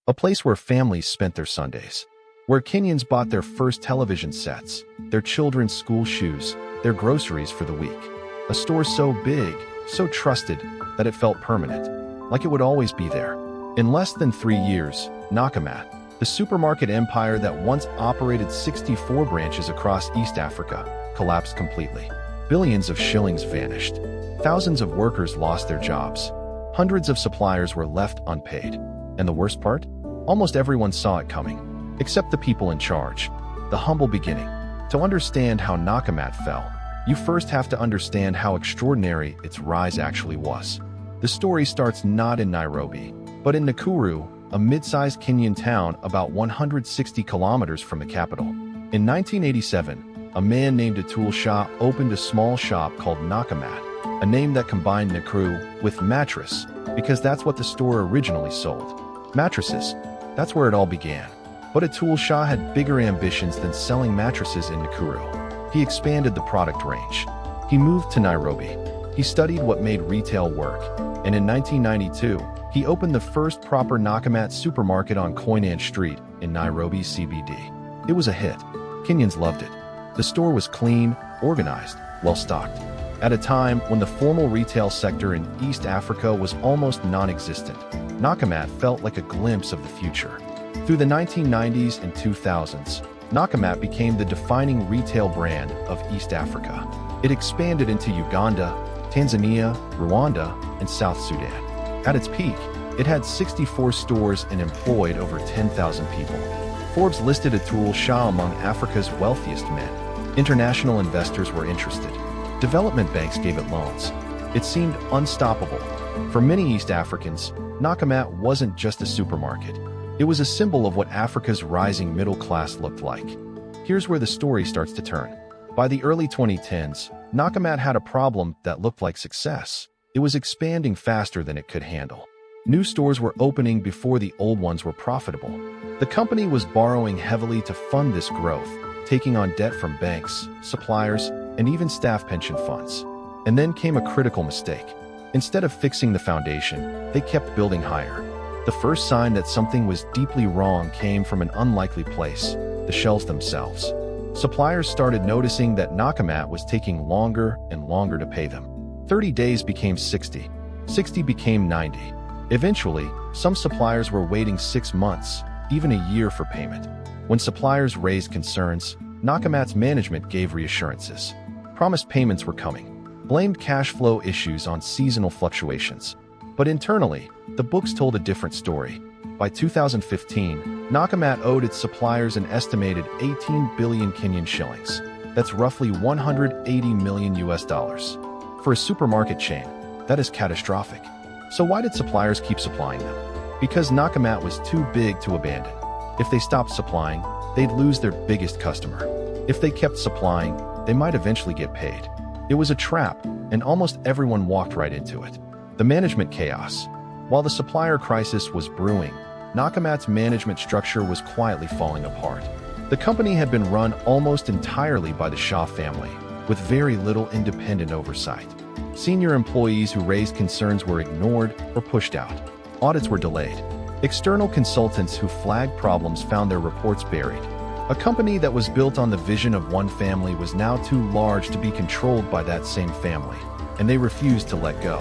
a place where families spent their Sundays, where Kenyans bought their first television sets, their children's school shoes, their groceries for the week. A store so big, so trusted, that it felt permanent, like it would always be there. In less than 3 years, Nakumatt, the supermarket empire that once operated 64 branches across East Africa, collapsed completely. Billions of shillings vanished. Thousands of workers lost their jobs. Hundreds of suppliers were left unpaid. And the worst part? Almost everyone saw it coming, except the people in charge. The humble beginning. To understand how Nakumatt fell, you first have to understand how extraordinary its rise actually was. The story starts not in Nairobi, but in Nakuru, a mid-sized Kenyan town about 160 kilometers from the capital. In 1987, a man named Atul Shah opened a small shop called Nakumatt, a name that combined Nakuru with mattress, because that's what the store originally sold. Mattresses, that's where it all began. But Atul Shah had bigger ambitions than selling mattresses in Nakuru. He expanded the product range. He moved to Nairobi. He studied what made retail work, and in 1992, he opened the first proper Nakumatt supermarket on Koinange Street in Nairobi CBD. It was a hit. Kenyans loved it. The store was clean, organized, well-stocked. At a time when the formal retail sector in East Africa was almost non-existent, Nakumatt felt like a glimpse of the future. Through the 1990s and 2000s, Nakumatt became the defining retail brand of East Africa. It expanded into Uganda, Tanzania, Rwanda, and South Sudan. At its peak, it had 64 stores and employed over 10,000 people. Forbes listed Atul Shah among Africa's wealthiest men. International investors were interested. Development banks gave it loans. It seemed unstoppable. For many East Africans, Nakumatt wasn't just a supermarket. It was a symbol of what Africa's rising middle class looked like. Here's where the story starts to turn. By the early 2010s, Nakumatt had a problem that looked like success. It was expanding faster than it could handle. New stores were opening before the old ones were profitable. The company was borrowing heavily to fund this growth, taking on debt from banks, suppliers, and even staff pension funds. And then came a critical mistake. Instead of fixing the foundation, they kept building higher. The first sign that something was deeply wrong came from an unlikely place: the shelves themselves. Suppliers started noticing that Nakumatt was taking longer and longer to pay them. 30 days became 60. 60 became 90. Eventually, some suppliers were waiting 6 months, even a year for payment. When suppliers raised concerns, Nakumatt's management gave reassurances. Promised payments were coming. Blamed cash flow issues on seasonal fluctuations. But internally, the books told a different story. By 2015, Nakumatt owed its suppliers an estimated 18 billion Kenyan shillings. That's roughly 180 million US dollars. For a supermarket chain, that is catastrophic. So why did suppliers keep supplying them? Because Nakumatt was too big to abandon. If they stopped supplying, they'd lose their biggest customer. If they kept supplying, they might eventually get paid. It was a trap, and almost everyone walked right into it. The management chaos. While the supplier crisis was brewing, Nakumatt's management structure was quietly falling apart. The company had been run almost entirely by the Shah family, with very little independent oversight. Senior employees who raised concerns were ignored or pushed out. Audits were delayed. External consultants who flagged problems found their reports buried. A company that was built on the vision of one family was now too large to be controlled by that same family, and they refused to let go.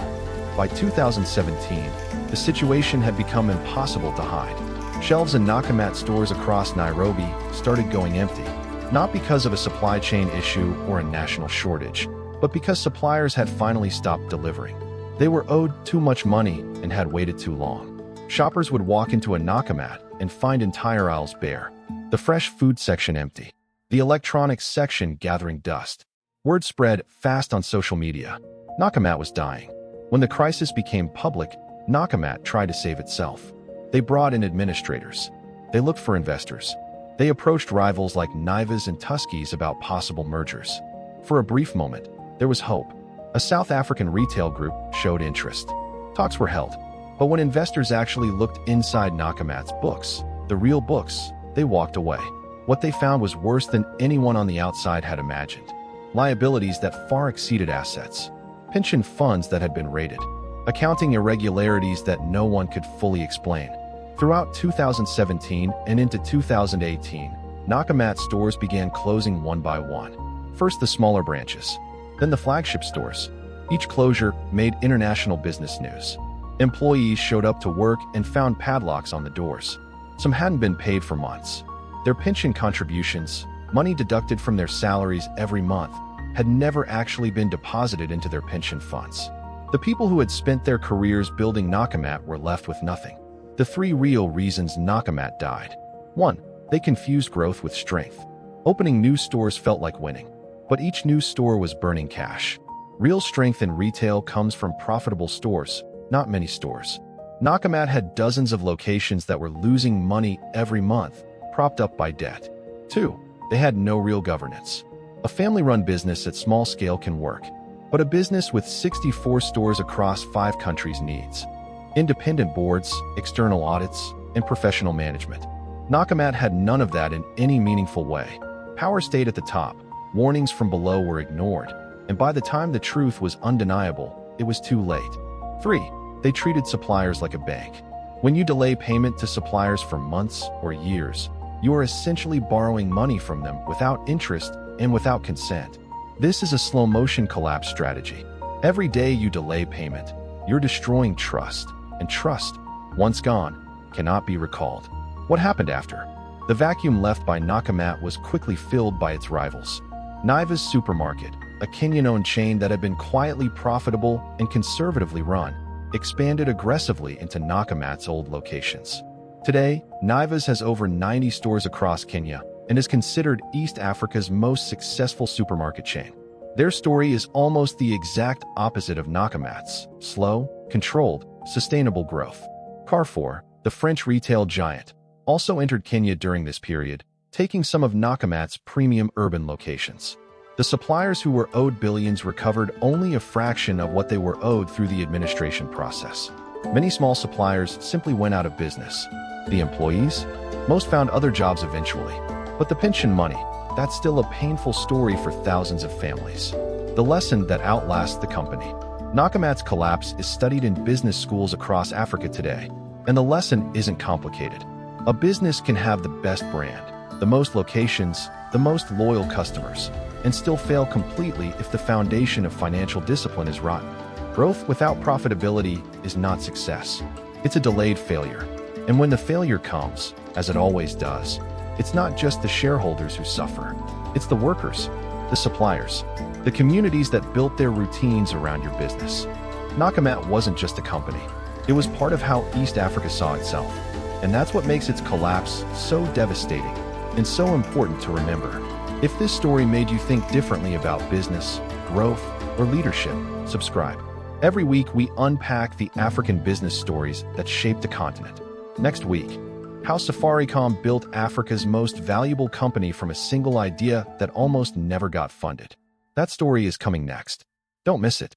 By 2017, the situation had become impossible to hide. Shelves in Nakumatt stores across Nairobi started going empty, not because of a supply chain issue or a national shortage, but because suppliers had finally stopped delivering. They were owed too much money and had waited too long. Shoppers would walk into a Nakumatt and find entire aisles bare. The fresh food section empty. The electronics section gathering dust. Word spread fast on social media. Nakumatt was dying. When the crisis became public, Nakumatt tried to save itself. They brought in administrators. They looked for investors. They approached rivals like Naivas and Tuskys about possible mergers. For a brief moment, there was hope. A South African retail group showed interest. Talks were held. But when investors actually looked inside Nakumatt's books, the real books, they walked away. What they found was worse than anyone on the outside had imagined. Liabilities that far exceeded assets. Pension funds that had been raided. Accounting irregularities that no one could fully explain. Throughout 2017 and into 2018, Nakumatt stores began closing one by one. First the smaller branches, then the flagship stores. Each closure made international business news. Employees showed up to work and found padlocks on the doors. Some hadn't been paid for months. Their pension contributions, money deducted from their salaries every month, had never actually been deposited into their pension funds. The people who had spent their careers building Nakumatt were left with nothing. The three real reasons Nakumatt died. 1. They confused growth with strength. Opening new stores felt like winning, but each new store was burning cash. Real strength in retail comes from profitable stores, not many stores. Nakumatt had dozens of locations that were losing money every month, propped up by debt. 2. They had no real governance. A family-run business at small scale can work, but a business with 64 stores across 5 countries needs independent boards, external audits, and professional management. Nakumatt had none of that in any meaningful way. Power stayed at the top, warnings from below were ignored, and by the time the truth was undeniable, it was too late. 3. They treated suppliers like a bank. When you delay payment to suppliers for months or years, you are essentially borrowing money from them without interest and without consent. This is a slow-motion collapse strategy. Every day you delay payment, you're destroying trust, and trust, once gone, cannot be recalled. What happened after? The vacuum left by Nakumatt was quickly filled by its rivals. Naivas Supermarket, a Kenyan-owned chain that had been quietly profitable and conservatively run, expanded aggressively into Nakumatt's old locations. Today, Naivas has over 90 stores across Kenya and is considered East Africa's most successful supermarket chain. Their story is almost the exact opposite of Nakumatt's: slow, controlled, sustainable growth. Carrefour, the French retail giant, also entered Kenya during this period, taking some of Nakumatt's premium urban locations. The suppliers who were owed billions recovered only a fraction of what they were owed through the administration process. Many small suppliers simply went out of business. The employees? Most found other jobs eventually. But the pension money, that's still a painful story for thousands of families. The lesson that outlasts the company. Nakumatt's collapse is studied in business schools across Africa today, and the lesson isn't complicated. A business can have the best brand, the most locations, the most loyal customers, and still fail completely if the foundation of financial discipline is rotten. Growth without profitability is not success. It's a delayed failure. And when the failure comes, as it always does, it's not just the shareholders who suffer. It's the workers, the suppliers, the communities that built their routines around your business. Nakumatt wasn't just a company. It was part of how East Africa saw itself. And that's what makes its collapse so devastating and so important to remember. If this story made you think differently about business, growth, or leadership, subscribe. Every week we unpack the African business stories that shaped the continent. Next week, how Safaricom built Africa's most valuable company from a single idea that almost never got funded. That story is coming next. Don't miss it.